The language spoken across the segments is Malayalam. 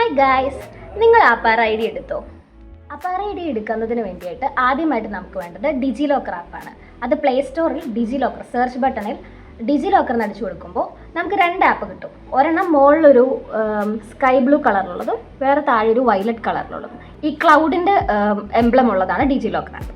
ഹായ് ഗായ്സ്, നിങ്ങൾ അപ്പാർ ഐ ഡി എടുത്തോ? അപ്പാർ ഐ ഡി എടുക്കുന്നതിന് വേണ്ടിയിട്ട് ആദ്യമായിട്ട് നമുക്ക് വേണ്ടത് ഡിജി ലോക്കർ ആപ്പാണ്. അത് പ്ലേ സ്റ്റോറിൽ ഡിജി ലോക്കർ സെർച്ച് ബട്ടണിൽ ഡിജി ലോക്കർ എന്ന് അടിച്ചു കൊടുക്കുമ്പോൾ നമുക്ക് രണ്ട് ആപ്പ് കിട്ടും. ഒരെണ്ണം മുകളിലൊരു സ്കൈ ബ്ലൂ കളറിലുള്ളതും വേറെ താഴെ ഒരു വയലറ്റ് കളറിലുള്ളതും. ഈ ക്ലൗഡിൻ്റെ എംബ്ലം ഉള്ളതാണ് ഡിജി ലോക്കർ ആപ്പ്.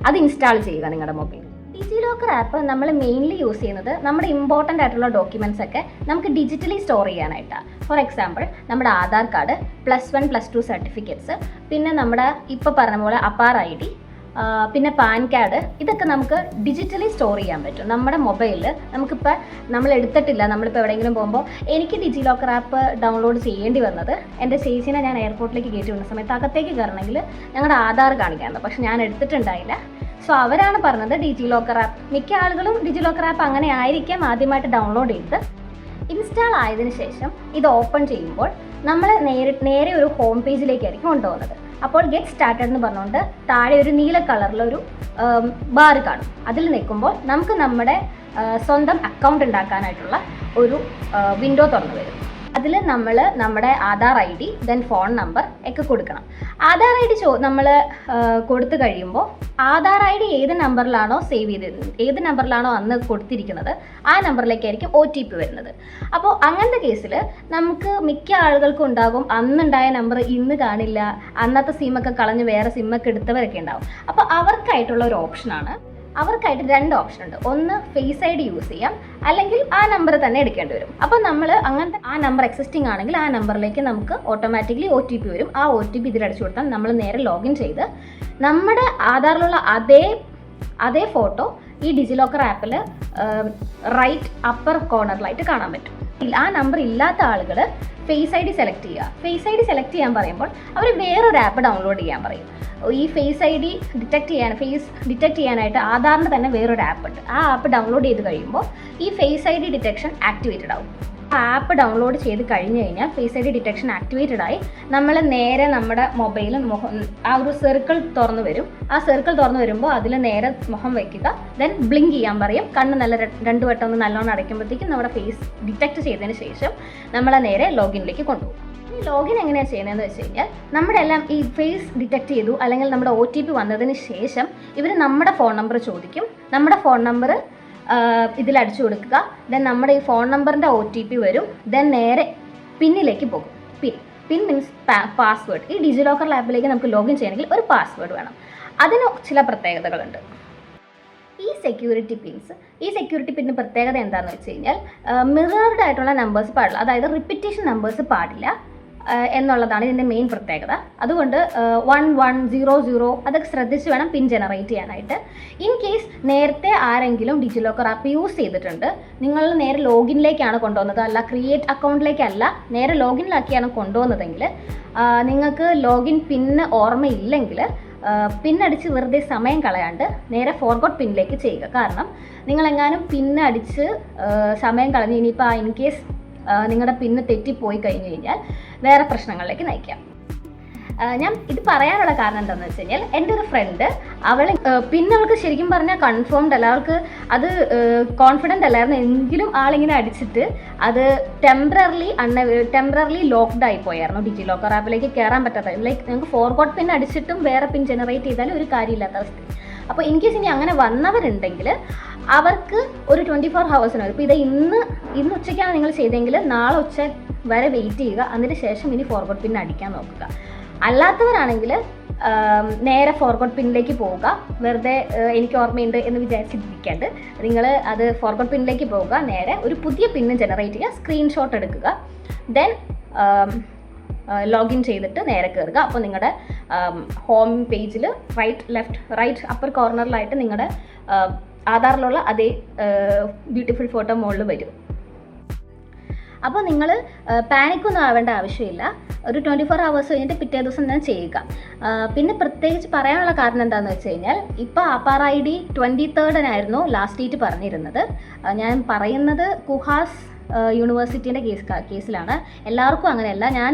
അത് ഇൻസ്റ്റാൾ ചെയ്യുക നിങ്ങളുടെ മൊബൈലിൽ. ഡിജി ലോക്കർ ആപ്പ് നമ്മൾ മെയിൻലി യൂസ് ചെയ്യുന്നത് നമ്മുടെ ഇമ്പോർട്ടൻ്റ് ആയിട്ടുള്ള ഡോക്യുമെൻറ്റ്സ് ഒക്കെ നമുക്ക് ഡിജിറ്റലി സ്റ്റോർ ചെയ്യാനായിട്ടാണ്. ഫോർ എക്സാമ്പിൾ, നമ്മുടെ ആധാർ കാർഡ്, +1 +2 സർട്ടിഫിക്കറ്റ്സ്, പിന്നെ നമ്മുടെ ഇപ്പോൾ പറഞ്ഞ പോലെ അപ്പാർ ഐ ഡി, പിന്നെ പാൻ കാർഡ്, ഇതൊക്കെ നമുക്ക് ഡിജിറ്റലി സ്റ്റോർ ചെയ്യാൻ പറ്റും നമ്മുടെ മൊബൈലിൽ. നമുക്കിപ്പോൾ നമ്മൾ എടുത്തിട്ടില്ല, നമ്മളിപ്പോൾ എവിടെയെങ്കിലും പോകുമ്പോൾ എനിക്ക് ഡിജി ലോക്കർ ആപ്പ് ഡൗൺലോഡ് ചെയ്യേണ്ടി വന്നത് എൻ്റെ ചേച്ചീനെ ഞാൻ എയർപോർട്ടിലേക്ക് കയറ്റി വന്ന സമയത്ത് അകത്തേക്ക് കയറണമെങ്കിൽ ഞങ്ങളുടെ ആധാർ കാണിക്കാറുണ്ട്, പക്ഷെ ഞാൻ എടുത്തിട്ടുണ്ടായില്ല. സോ അവരാണ് പറഞ്ഞത് ഡിജി ലോക്കർ ആപ്പ്. മിക്ക ആളുകളും ഡിജി ലോക്കർ ആപ്പ് അങ്ങനെ ആയിരിക്കാം ആദ്യമായിട്ട് ഡൗൺലോഡ് ചെയ്ത്. ഇൻസ്റ്റാൾ ആയതിനു ശേഷം ഇത് ഓപ്പൺ ചെയ്യുമ്പോൾ നമ്മൾ നേരെ ഒരു ഹോം പേജിലേക്കായിരിക്കും കൊണ്ടുപോകുന്നത്. അപ്പോൾ ഗെറ്റ് സ്റ്റാർട്ടഡ് എന്ന് പറഞ്ഞുകൊണ്ട് താഴെ ഒരു നീല കളറിലൊരു ബാർ കാണും. അതിൽ നിൽക്കുമ്പോൾ നമുക്ക് നമ്മുടെ സ്വന്തം അക്കൗണ്ട് ഉണ്ടാക്കാനായിട്ടുള്ള ഒരു വിൻഡോ തുറന്നു വരും. അതിൽ നമ്മൾ നമ്മുടെ Aadhaar I D, then phone number ഒക്കെ കൊടുക്കണം. ആധാർ ഐ ഡി നമ്മൾ കൊടുത്തു കഴിയുമ്പോൾ ആധാർ ഐ ഡി ഏത് നമ്പറിലാണോ സേവ് ചെയ്തിരുന്നത്, ഏത് നമ്പറിലാണോ അന്ന് കൊടുത്തിരിക്കുന്നത്, ആ നമ്പറിലേക്കായിരിക്കും OTP വരുന്നത്. അപ്പോൾ അങ്ങനത്തെ കേസിൽ നമുക്ക് മിക്ക ആളുകൾക്കും ഉണ്ടാകും അന്നുണ്ടായ നമ്പർ ഇന്ന് കാണില്ല, അന്നത്തെ സിമ്മൊക്കെ കളഞ്ഞ് വേറെ സിമ്മൊക്കെ എടുത്തവരൊക്കെ ഉണ്ടാകും. അപ്പോൾ അവർക്കായിട്ടുള്ള ഒരു ഓപ്ഷനാണ്, അവർക്കായിട്ട് 2 ഓപ്ഷൻ ഉണ്ട്. ഒന്ന് ഫേസ് ഐ ഡി യൂസ് ചെയ്യാം, അല്ലെങ്കിൽ ആ നമ്പർ തന്നെ എടുക്കേണ്ടി വരും. അപ്പോൾ നമ്മൾ അങ്ങനത്തെ ആ നമ്പർ എക്സിസ്റ്റിംഗ് ആണെങ്കിൽ ആ നമ്പറിലേക്ക് നമുക്ക് ഓട്ടോമാറ്റിക്കലി OTP വരും. ആ OTP ഇതിലടിച്ചു കൊടുത്താൽ നമ്മൾ നേരെ ലോഗിൻ ചെയ്ത് നമ്മുടെ ആധാറിലുള്ള അതേ ഫോട്ടോ ഈ ഡിജി ലോക്കർ ആപ്പിൽ റൈറ്റ് അപ്പർ കോർണറിലായിട്ട് കാണാൻ പറ്റും. ആ നമ്പർ ഇല്ലാത്ത ആളുകൾ ഫേസ് ഐ ഡി സെലക്ട് ചെയ്യുക. ഫേസ് ഐ ഡി സെലക്ട് ചെയ്യാൻ പറയുമ്പോൾ അവർ വേറൊരു ആപ്പ് ഡൗൺലോഡ് ചെയ്യാൻ പറയും. ഈ ഫേസ് ഐ ഡി ഡിറ്റക്ട് ചെയ്യാനായിട്ട് ആധാറിൻ്റെ തന്നെ വേറൊരു ആപ്പ് ഉണ്ട്. ആ ആപ്പ് ഡൗൺലോഡ് ചെയ്ത് കഴിയുമ്പോൾ ഈ face I D detection activated ആവും. ആ ആപ്പ് ഡൗൺലോഡ് ചെയ്ത് കഴിഞ്ഞ് കഴിഞ്ഞാൽ face I D detection activated ആയി നമ്മൾ നേരെ നമ്മുടെ മൊബൈലും ആ ഒരു സർക്കിൾ തുറന്നു വരും. ആ സർക്കിൾ തുറന്നു വരുമ്പോൾ അതിൽ നേരെ മുഖം വയ്ക്കുക, ദെൻ ബ്ലിങ്ക് ചെയ്യാൻ പറയും. കണ്ണ് നല്ല 2 വട്ടം ഒന്ന് നല്ലോണം അടയ്ക്കുമ്പോഴത്തേക്കും നമ്മുടെ ഫേസ് ഡിറ്റക്ട് ചെയ്തതിന് ശേഷം നമ്മളെ നേരെ ലോഗിനിലേക്ക് കൊണ്ടുപോകും. ഈ ലോഗിൻ എങ്ങനെയാണ് ചെയ്യുന്നതെന്ന് വെച്ച് കഴിഞ്ഞാൽ നമ്മുടെ എല്ലാം ഈ ഫേസ് ഡിറ്റക്ട് ചെയ്തു അല്ലെങ്കിൽ നമ്മുടെ OTP വന്നതിന് ശേഷം ഇവർ നമ്മുടെ ഫോൺ നമ്പർ ചോദിക്കും. നമ്മുടെ ഫോൺ നമ്പർ ഇതിലടിച്ചു കൊടുക്കുക, ദെൻ നമ്മുടെ ഈ ഫോൺ നമ്പറിൻ്റെ OTP വരും. ദെൻ നേരെ പിന്നിലേക്ക് പോകും. പിൻ മീൻസ് പാസ്വേഡ്. ഈ ഡിജി ലോക്കർ ആപ്പിലേക്ക് നമുക്ക് ലോഗിൻ ചെയ്യണമെങ്കിൽ ഒരു പാസ്വേഡ് വേണം. അതിന് ചില പ്രത്യേകതകളുണ്ട്. ഈ സെക്യൂരിറ്റി പിന്നിന് പ്രത്യേകത എന്താണെന്ന് വെച്ച് കഴിഞ്ഞാൽ മിറേർഡ് ആയിട്ടുള്ള നമ്പേഴ്സ് പാടില്ല, അതായത് റിപ്പീറ്റേഷൻ നമ്പേഴ്സ് പാടില്ല എന്നുള്ളതാണ് ഇതിൻ്റെ മെയിൻ പ്രത്യേകത. അതുകൊണ്ട് 1 1 0 0 അതൊക്കെ ശ്രദ്ധിച്ച് വേണം പിൻ ജനറേറ്റ് ചെയ്യാനായിട്ട്. ഇൻ കേസ് നേരത്തെ ആരെങ്കിലും ഡിജി ലോക്കർ ആപ്പ് യൂസ് ചെയ്തിട്ടുണ്ട്, നിങ്ങൾ നേരെ ലോഗിനിലേക്കാണ് കൊണ്ടുവന്നത്, അല്ല ക്രിയേറ്റ് അക്കൗണ്ടിലേക്കല്ല, നേരെ ലോഗിനിലാക്കിയാണ് കൊണ്ടുവന്നതെങ്കിൽ നിങ്ങൾക്ക് ലോഗിൻ പിന്ന് ഓർമ്മയില്ലെങ്കിൽ പിന്നടിച്ച് വെറുതെ സമയം കളയാണ്ട് നേരെ ഫോർഗോട്ട് പിന്നിലേക്ക് ചെയ്യുക. കാരണം നിങ്ങളെങ്ങാനും പിന്നടിച്ച് സമയം കളഞ്ഞ് ഇനിയിപ്പോൾ ഇൻ കേസ് നിങ്ങളുടെ പിന്ന് തെറ്റിപ്പോയി കഴിഞ്ഞ് കഴിഞ്ഞാൽ വേറെ പ്രശ്നങ്ങളിലേക്ക് നയിക്കാം. ഞാൻ ഇത് പറയാനുള്ള കാരണം എന്താണെന്ന് വെച്ച് കഴിഞ്ഞാൽ എൻ്റെ ഒരു ഫ്രണ്ട് പിന്നെ അവൾക്ക് ശരിക്കും പറഞ്ഞാൽ കൺഫേംഡ് അല്ല, അവൾക്ക് അത് കോൺഫിഡൻ്റ് അല്ലായിരുന്നു. എങ്കിലും ആളിങ്ങനെ അടിച്ചിട്ട് അത് ടെമ്പററിലി ലോക്ക്ഡ് ആയി പോയായിരുന്നു. ഡിജി ലോക്കർ ആപ്പിലേക്ക് കയറാൻ പറ്റാത്ത, ലൈക്ക് നിങ്ങൾക്ക് ഫോർഗോട്ട് പിൻ അടിച്ചിട്ടും വേറെ പിൻ ജനറേറ്റ് ചെയ്താലും ഒരു കാര്യമില്ലാത്ത അവസ്ഥ. അപ്പോൾ ഇൻ കേസ് ഇനി അങ്ങനെ വന്നവരുണ്ടെങ്കിൽ അവർക്ക് ഒരു 24 ഹവേഴ്സിന് വരും. ഇപ്പോൾ ഇത് ഇന്ന് ഉച്ചയ്ക്കാണ് നിങ്ങൾ ചെയ്തെങ്കിൽ നാളെ ഉച്ച വരെ വെയിറ്റ് ചെയ്യുക, അതിന് ശേഷം ഇനി ഫോർഗോട്ട് പിൻ അടിക്കാൻ നോക്കുക. അല്ലാത്തവരാണെങ്കിൽ നേരെ ഫോർഗോട്ട് പിന്നിലേക്ക് പോവുക. വെറുതെ എനിക്ക് ഓർമ്മയുണ്ട് എന്ന് വിചാരിച്ചിരിക്കാണ്ട് നിങ്ങൾ അത് ഫോർഗോട്ട് പിന്നിലേക്ക് പോവുക, നേരെ ഒരു പുതിയ പിന്ന് ജനറേറ്റ് ചെയ്യുക, സ്ക്രീൻഷോട്ട് എടുക്കുക, ദെൻ ലോഗിൻ ചെയ്തിട്ട് നേരെ കയറുക. അപ്പോൾ നിങ്ങളുടെ ഹോം പേജിൽ റൈറ്റ് അപ്പർ കോർണറിലായിട്ട് നിങ്ങളുടെ ആധാറിലുള്ള അതേ ബ്യൂട്ടിഫുൾ ഫോട്ടോ മുകളിൽ വരും. അപ്പോൾ നിങ്ങൾ പാനിക്കൊന്നും ആവേണ്ട ആവശ്യമില്ല. ഒരു 24 ഹവേഴ്സ് കഴിഞ്ഞിട്ട് പിറ്റേ ദിവസം തന്നെ ചെയ്യുക. പിന്നെ പ്രത്യേകിച്ച് പറയാനുള്ള കാരണം എന്താണെന്ന് വെച്ച് കഴിഞ്ഞാൽ ഇപ്പോൾ APAAR I D 23rd last date പറഞ്ഞിരുന്നത്. ഞാൻ പറയുന്നത് കുഹാസ് യൂണിവേഴ്സിറ്റീൻ്റെ കേസിലാണ്. എല്ലാവർക്കും അങ്ങനെയല്ല.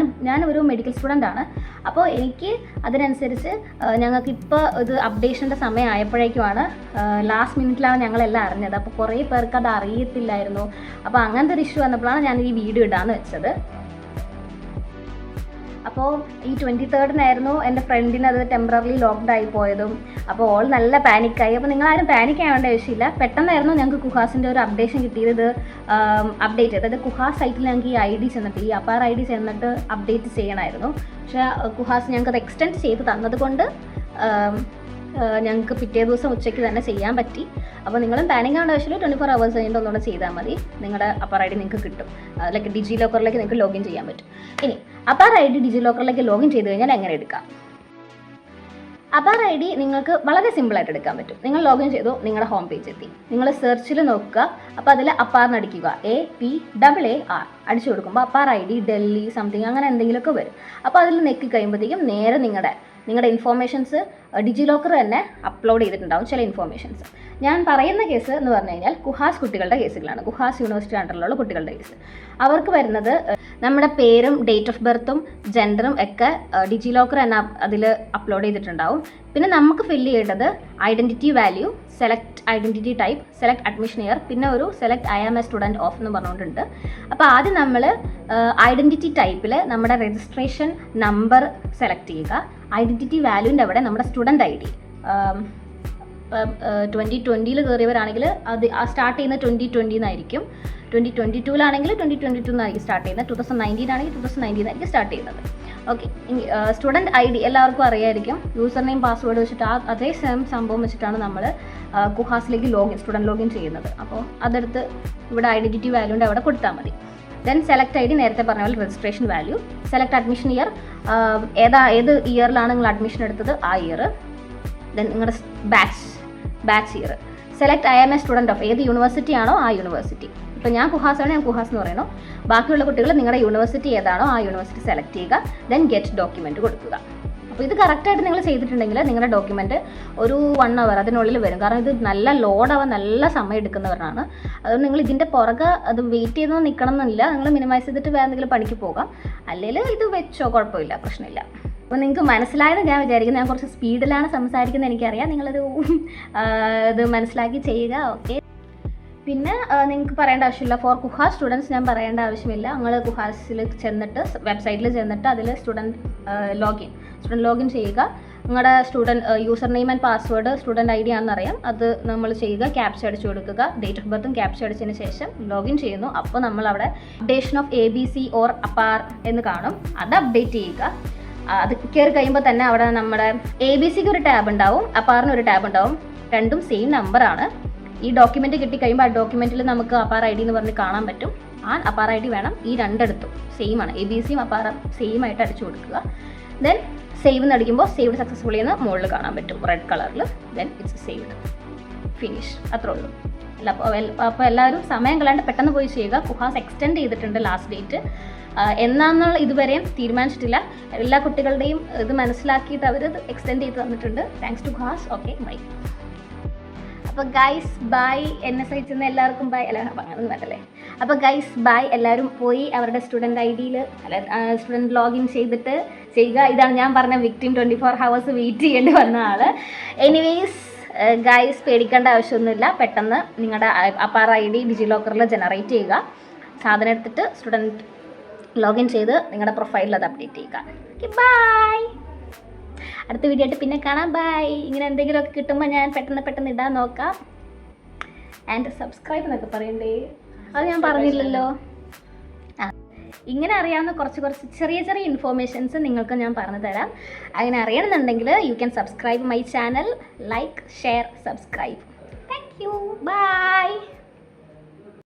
ഞാൻ ഒരു മെഡിക്കൽ സ്റ്റുഡൻ്റ് ആണ്. അപ്പോൾ എനിക്ക് അതിനനുസരിച്ച് ഞങ്ങൾക്ക് ഇപ്പോൾ ഇത് അപ്ഡേഷൻ്റെ സമയം ആയപ്പോഴേക്കുമാണ് ലാസ്റ്റ് മിനിറ്റിലാണ് ഞങ്ങളെല്ലാം അറിഞ്ഞത്. അപ്പോൾ കുറേ പേർക്ക് അത് അറിയത്തില്ലായിരുന്നു. അപ്പോൾ അങ്ങനത്തെ ഒരു ഇഷ്യൂ വന്നപ്പോഴാണ് ഞാൻ ഈ വീഡിയോ ഇടാമെന്ന് വെച്ചത്. അപ്പോൾ ഈ 23rd എൻ്റെ ഫ്രണ്ടിന് അത് ടെമ്പററി ലോക്ക്ഡായി പോയതും. അപ്പോൾ ഓൾ നല്ല പാനിക്കായി. അപ്പോൾ നിങ്ങളാരും പാനിക് ആവേണ്ട ആവശ്യമില്ല. പെട്ടെന്നായിരുന്നു ഞങ്ങൾക്ക് കുഹാസിൻ്റെ ഒരു അപ്ഡേഷൻ കിട്ടിയത്. അപ്ഡേറ്റ് അതായത് കുഹാസ് സൈറ്റിൽ ഞങ്ങൾക്ക് ഈ ID ചെന്നിട്ട് ഈ അപ്പാർ ID ചെന്നിട്ട് അപ്ഡേറ്റ് ചെയ്യണമായിരുന്നു. പക്ഷേ കുഹാസ് ഞങ്ങൾക്ക് അത് എക്സ്റ്റെൻഡ് ചെയ്ത് തന്നതുകൊണ്ട് ഞങ്ങൾക്ക് പിറ്റേ ദിവസം ഉച്ചയ്ക്ക് തന്നെ ചെയ്യാൻ പറ്റി. അപ്പോൾ നിങ്ങളും പാനിങ് ആവേണ്ട ആവശ്യമില്ല. 24 hours കഴിഞ്ഞിട്ട് ഒന്നുകൂടെ ചെയ്താൽ മതി. നിങ്ങളുടെ അപ്പാർ ID നിങ്ങൾക്ക് കിട്ടും. ലൈക്ക് ഡിജി ലോക്കറിലേക്ക് നിങ്ങൾക്ക് ലോഗിൻ ചെയ്യാൻ പറ്റും. ഇനി അപ്പാർ ID ഡിജി ലോക്കറിലേക്ക് ലോഗിൻ ചെയ്ത് കഴിഞ്ഞാൽ എങ്ങനെ എടുക്കാം? അപ്പാർ ID നിങ്ങൾക്ക് വളരെ സിമ്പിളായിട്ട് എടുക്കാൻ പറ്റും. നിങ്ങൾ ലോഗിൻ ചെയ്തു, നിങ്ങളുടെ ഹോം പേജ് എത്തി. നിങ്ങൾ സെർച്ചിൽ നോക്കുക. അപ്പോൾ അതിൽ അപ്പാറിന് അടിക്കുക, APAAR അടിച്ചു കൊടുക്കുമ്പോൾ അപ്പാർ ID ഡൽഹി സംതിങ് അങ്ങനെ എന്തെങ്കിലുമൊക്കെ വരും. അപ്പോൾ അതിൽ നെക്കി കഴിയുമ്പോഴത്തേക്കും നേരെ നിങ്ങളുടെ ഇൻഫോർമേഷൻസ് ഡിജി ലോക്കർ തന്നെ അപ്ലോഡ് ചെയ്തിട്ടുണ്ടാവും. ചില ഇൻഫോർമേഷൻസ് ഞാൻ പറയുന്ന കേസ് എന്ന് പറഞ്ഞു കഴിഞ്ഞാൽ കുഹാസ് കുട്ടികളുടെ കേസുകളാണ്. കുഹാസ് യൂണിവേഴ്സിറ്റി അണ്ടറിലുള്ള കുട്ടികളുടെ കേസ്. അവർക്ക് വരുന്നത് നമ്മുടെ പേരും ഡേറ്റ് ഓഫ് ബർത്തും ജെൻഡറും ഒക്കെ ഡിജി ലോക്കർ തന്നെ അതിൽ അപ്ലോഡ് ചെയ്തിട്ടുണ്ടാവും. പിന്നെ നമുക്ക് ഫില്ല് ചെയ്യേണ്ടത് identity value, select identity type, select admission year, പിന്നെ ഒരു select I am a student of എന്ന് പറഞ്ഞുകൊണ്ടുണ്ട്. അപ്പോൾ ആദ്യം നമ്മൾ ഐഡൻറ്റിറ്റി ടൈപ്പിൽ നമ്മുടെ രജിസ്ട്രേഷൻ നമ്പർ സെലക്ട് ചെയ്യുക. ഐഡൻറ്റിറ്റി വാല്യൂൻ്റെ അവിടെ നമ്മുടെ സ്റ്റുഡൻറ്റ് ID 2020 കയറിയവരാണെങ്കിൽ അത് സ്റ്റാർട്ട് ചെയ്യുന്നത് 2020 എന്നായിരിക്കും. 2022 2022 എന്നായിരിക്കും സ്റ്റാർട്ട് ചെയ്യുന്നത്. 2019 ആണെങ്കിൽ 2019 എന്നായിരിക്കും സ്റ്റാർട്ട് ചെയ്യുന്നത്. ഓക്കെ, സ്റ്റുഡൻറ്റ് ID എല്ലാവർക്കും അറിയായിരിക്കും. യൂസർ നെയിം പാസ്വേഡ് വെച്ചിട്ട് അതേ സെയിം സംഭവം വെച്ചിട്ടാണ് നമ്മൾ കുഹാസിലേക്ക് സ്റ്റുഡൻറ്റ് ലോഗിൻ ചെയ്യുന്നത്. അപ്പോൾ അതെടുത്ത് ഇവിടെ ഐഡൻറ്റിറ്റി വാല്യൂൻ്റെ അവിടെ കൊടുത്താൽ മതി. ദെൻ സെലക്ട് ID നേരത്തെ പറഞ്ഞ പോലെ registration value, select admission year, ഏത് ഇയറിലാണ് നിങ്ങൾ അഡ്മിഷൻ എടുത്തത് ആ ഇയർ, ദെൻ നിങ്ങളുടെ batch year, select I am a student of ഏത് യൂണിവേഴ്സിറ്റി ആണോ ആ യൂണിവേഴ്സിറ്റി. ഇപ്പോൾ ഞാൻ കുഹാസാണ്, ഞാൻ കുഹാസ് എന്ന് പറയുന്നു. ബാക്കിയുള്ള കുട്ടികൾ നിങ്ങളുടെ യൂണിവേഴ്സിറ്റി ഏതാണോ ആ യൂണിവേഴ്സിറ്റി സെലക്ട് ചെയ്യുക. ദെൻ ഗെറ്റ് ഡോക്യുമെൻറ്റ് കൊടുക്കുക. അപ്പോൾ ഇത് കറക്റ്റായിട്ട് നിങ്ങൾ ചെയ്തിട്ടുണ്ടെങ്കിൽ നിങ്ങളുടെ ഡോക്യുമെൻറ്റ് ഒരു 1 hour അതിനുള്ളിൽ വരും. കാരണം ഇത് നല്ല ലോഡാവാൻ നല്ല സമയം എടുക്കുന്നവരാണ്. അതുകൊണ്ട് നിങ്ങൾ ഇതിൻ്റെ പുറകെ അത് വെയിറ്റ് ചെയ്ത് നിൽക്കണം എന്നില്ല. നിങ്ങൾ മിനിമൈസ് ചെയ്തിട്ട് വേറെ എന്തെങ്കിലും പണിക്ക് പോകാം. അല്ലെങ്കിൽ ഇത് വെച്ചോ, കുഴപ്പമില്ല, പ്രശ്നമില്ല. അപ്പോൾ നിങ്ങൾക്ക് മനസ്സിലായെന്ന് ഞാൻ വിചാരിക്കുന്നു. ഞാൻ കുറച്ച് സ്പീഡിലാണ് സംസാരിക്കുന്നത്, എനിക്കറിയാം. നിങ്ങളൊരു ഇത് മനസ്സിലാക്കി ചെയ്യുക. ഓക്കെ, പിന്നെ നിങ്ങൾക്ക് പറയേണ്ട ആവശ്യമില്ല. ഫോർ കുഹാസ് സ്റ്റുഡൻസ് ഞാൻ പറയേണ്ട ആവശ്യമില്ല. നിങ്ങൾ കുഹാസിൽ ചെന്നിട്ട് വെബ്സൈറ്റിൽ ചെന്നിട്ട് അതിൽ സ്റ്റുഡൻറ്റ് ലോഗിൻ ചെയ്യുക. നിങ്ങളുടെ user name and password student ID ആണെന്നറിയാം. അത് നമ്മൾ ചെയ്യുക. ക്യാപ്ച അടിച്ചു കൊടുക്കുക. ഡേറ്റ് ഓഫ് ബർത്തും ക്യാപ്ച അടിച്ചതിന് ശേഷം ലോഗിൻ ചെയ്യുന്നു. അപ്പോൾ നമ്മളവിടെ updation of ABC or APAAR എന്ന് കാണും. അത് അപ്ഡേറ്റ് ചെയ്യുക. അത് കയറി കഴിയുമ്പോൾ തന്നെ അവിടെ നമ്മുടെ ABCക്ക് ഒരു ടാബ് ഉണ്ടാവും, അപ്പാറിന് ഒരു ടാബ് ഉണ്ടാവും. രണ്ടും സെയിം നമ്പറാണ്. ഈ ഡോക്യുമെൻറ്റ് കിട്ടിക്കഴിയുമ്പോൾ ആ ഡോക്യുമെൻറ്റിൽ നമുക്ക് അപ്പാർ ID എന്ന് പറഞ്ഞ് കാണാൻ പറ്റും. ആ അപ്പാർ ID വേണം. ഈ രണ്ടിടത്തും സെയിം ആണ്. ABCയും അപ്പാറും സെയിം ആയിട്ട് അടിച്ചു കൊടുക്കുക. ദെൻ സേവ് എന്ന് അടിക്കുമ്പോൾ സേവ്ഡ് സക്സസ്ഫുള്ളി എന്ന് മുകളിൽ കാണാൻ പറ്റും റെഡ് കളറിൽ. Then it's saved, finish. അത്രേ ഉള്ളൂ. അപ്പോൾ എല്ലാവരും സമയം കളയാണ്ട് പെട്ടെന്ന് പോയി ചെയ്യുക. കുഹാസ് എക്സ്റ്റെൻഡ് ചെയ്തിട്ടുണ്ട് ലാസ്റ്റ് ഡേറ്റ്. എന്നാന്നുള്ള ഇതുവരെയും തീരുമാനിച്ചിട്ടില്ല. എല്ലാ കുട്ടികളുടെയും ഇത് മനസ്സിലാക്കിയിട്ട് അവർ എക്സ്റ്റെൻഡ് ചെയ്ത് തന്നിട്ടുണ്ട്. Thanks to Kuhas. Okay, bye. അപ്പോൾ ഗൈസ് ബൈ. എന്നെ സഹിച്ചുന്ന എല്ലാവർക്കും ബൈ. അല്ല, അങ്ങനെ വേണ്ടല്ലേ. അപ്പോൾ ഗൈസ് ബൈ. എല്ലാവരും പോയി അവരുടെ സ്റ്റുഡൻറ്റ് IDയിൽ സ്റ്റുഡൻറ്റ് ലോഗിൻ ചെയ്തിട്ട് ചെയ്യുക. ഇതാണ് ഞാൻ പറഞ്ഞ വിക്ടിം 24 hours വെയിറ്റ് ചെയ്യേണ്ടി വന്ന ആൾ. എനിവേയ്സ് ഗൈസ്, പേടിക്കേണ്ട ആവശ്യമൊന്നുമില്ല. പെട്ടെന്ന് നിങ്ങളുടെ അപ്പാർ ID ഡിജി ലോക്കറിൽ ജനറേറ്റ് ചെയ്യുക. സാധനം എടുത്തിട്ട് സ്റ്റുഡൻറ്റ് ലോഗിൻ ചെയ്ത് നിങ്ങളുടെ പ്രൊഫൈലിൽ അത് അപ്ഡേറ്റ് ചെയ്യുക. Okay, by. അടുത്ത വീഡിയോ ആയിട്ട് പിന്നെ കാണാം. ബൈ. ഇങ്ങനെ എന്തെങ്കിലുമൊക്കെ കിട്ടുമ്പോൾ ഞാൻ പെട്ടെന്ന് ഇടാൻ നോക്കാം. ആൻഡ് സബ്സ്ക്രൈബ് എന്നൊക്കെ പറയണ്ടേ, അത് ഞാൻ പറഞ്ഞില്ലല്ലോ. ഇങ്ങനെ അറിയാവുന്ന കുറച്ച് ചെറിയ ഇൻഫോർമേഷൻസ് നിങ്ങൾക്ക് ഞാൻ പറഞ്ഞു തരാം. അങ്ങനെ അറിയണമെന്നുണ്ടെങ്കിൽ you can subscribe my channel. Like, share, subscribe. Thank you. By.